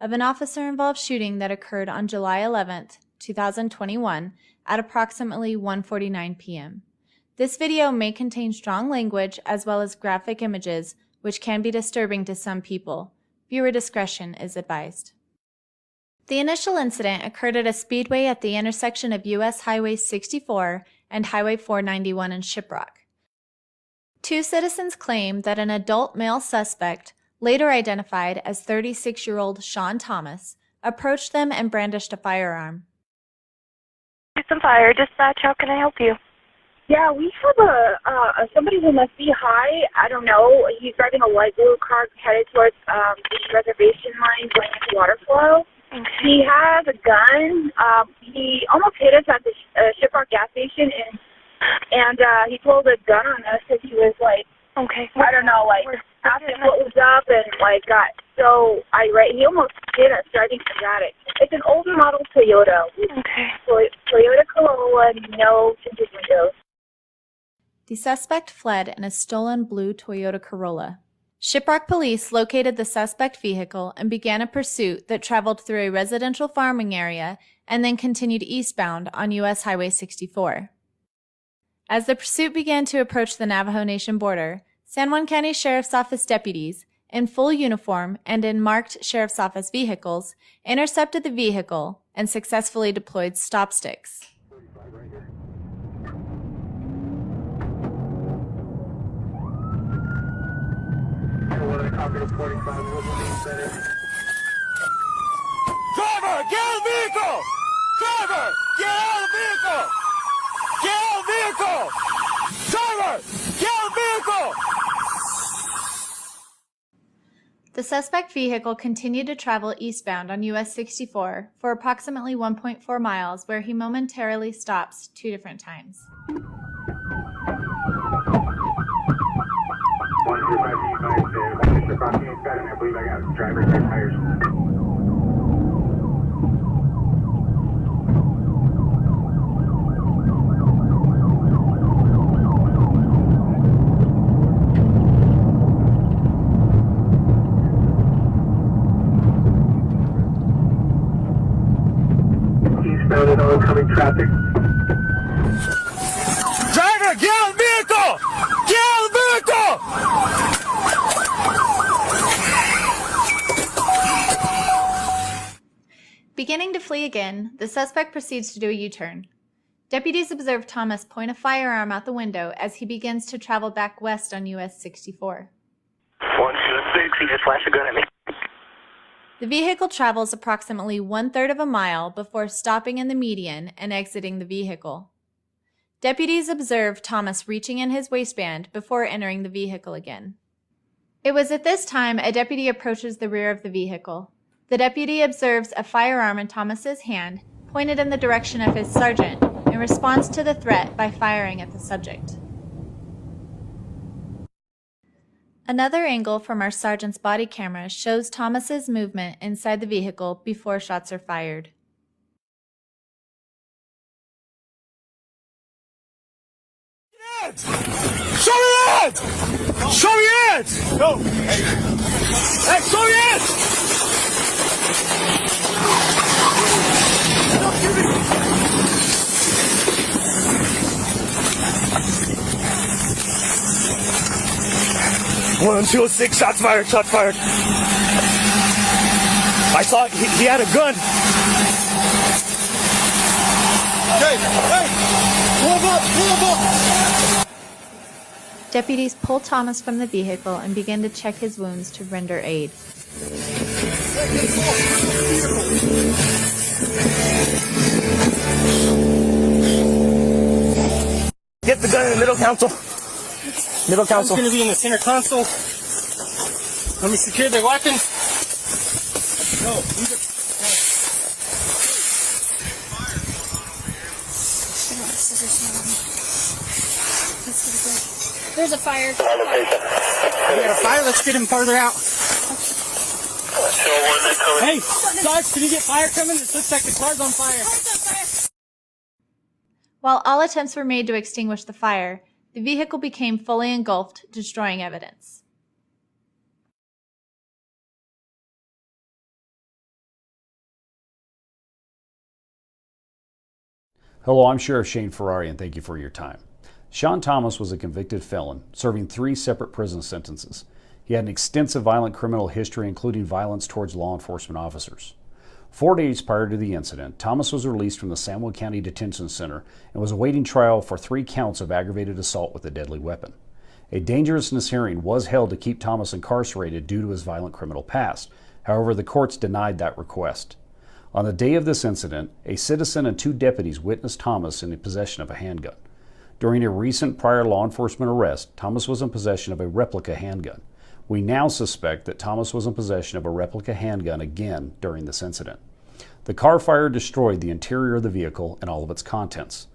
of an officer-involved shooting that occurred on July 11, 2021 at approximately 1:49 p.m. This video may contain strong language as well as graphic images which can be disturbing to some people. Viewer discretion is advised. The initial incident occurred at a speedway at the intersection of U.S. Highway 64 and Highway 491 in Shiprock. Two citizens claimed that an adult male suspect, later identified as 36-year-old Sean Thomas, approached them and brandished a firearm. Some fire dispatch, how can I help you? Yeah, we have somebody who must be high. I don't know. He's driving a light blue car headed towards the reservation line going into water flow. Okay. He has a gun. He almost hit us at the Shiprock gas station, and he pulled a gun on us because he was like, okay, I don't know, like asking what was up, and like got so irate. He almost hit us driving erratic. It's an older model Toyota. Okay. Toyota Corolla, no tinted windows. The suspect fled in a stolen blue Toyota Corolla. Shiprock police located the suspect vehicle and began a pursuit that traveled through a residential farming area and then continued eastbound on U.S. Highway 64. As the pursuit began to approach the Navajo Nation border, San Juan County Sheriff's Office deputies, in full uniform and in marked Sheriff's Office vehicles, intercepted the vehicle and successfully deployed stop sticks. Driver, get out of the vehicle! Driver, get out of the vehicle! Get out of the vehicle! Driver, get out of the vehicle! The suspect vehicle continued to travel eastbound on US 64 for approximately 1.4 miles, where he momentarily stops 2 different times. 125 crossing inside, and I believe I got driver's side tires. Eastbound and oncoming traffic. Driver, get out of the vehicle! Get out of the vehicle! Beginning to flee again, the suspect proceeds to do a U-turn. Deputies observe Thomas point a firearm out the window as he begins to travel back west on US 64. 126, he just flashed a gun at me. The vehicle travels approximately 1/3 of a mile before stopping in the median and exiting the vehicle. Deputies observe Thomas reaching in his waistband before entering the vehicle again. It was at this time a deputy approaches the rear of the vehicle. The deputy observes a firearm in Thomas's hand, pointed in the direction of his sergeant, and responds to the threat by firing at the subject. Another angle from our sergeant's body camera shows Thomas's movement inside the vehicle before shots are fired. Show me your hands! Show me your hands! No! Hey, show me your hands! One, 206, shots fired, shots fired. I saw he had a gun. Hey, hey! Move up, move up! Deputies pull Thomas from the vehicle and begin to check his wounds to render aid. Get the gun in the middle console. Middle console. It's going to be in the center console. Let me secure the weapon. No, leave it. There's a fire. We got a fire. Let's get him further out. Hey, Sarge, can you get fire coming? It looks like the car's on fire. While all attempts were made to extinguish the fire, the vehicle became fully engulfed, destroying evidence. Hello, I'm Sheriff Shane Ferrari, and thank you for your time. Sean Thomas was a convicted felon, serving 3 separate prison sentences. He had an extensive violent criminal history, including violence towards law enforcement officers. 4 days prior to the incident, Thomas was released from the San Juan County Detention Center and was awaiting trial for 3 counts of aggravated assault with a deadly weapon. A dangerousness hearing was held to keep Thomas incarcerated due to his violent criminal past. However, the courts denied that request. On the day of this incident, a citizen and 2 deputies witnessed Thomas in the possession of a handgun. During a recent prior law enforcement arrest, Thomas was in possession of a replica handgun. We now suspect that Thomas was in possession of a replica handgun again during this incident. The car fire destroyed the interior of the vehicle and all of its contents.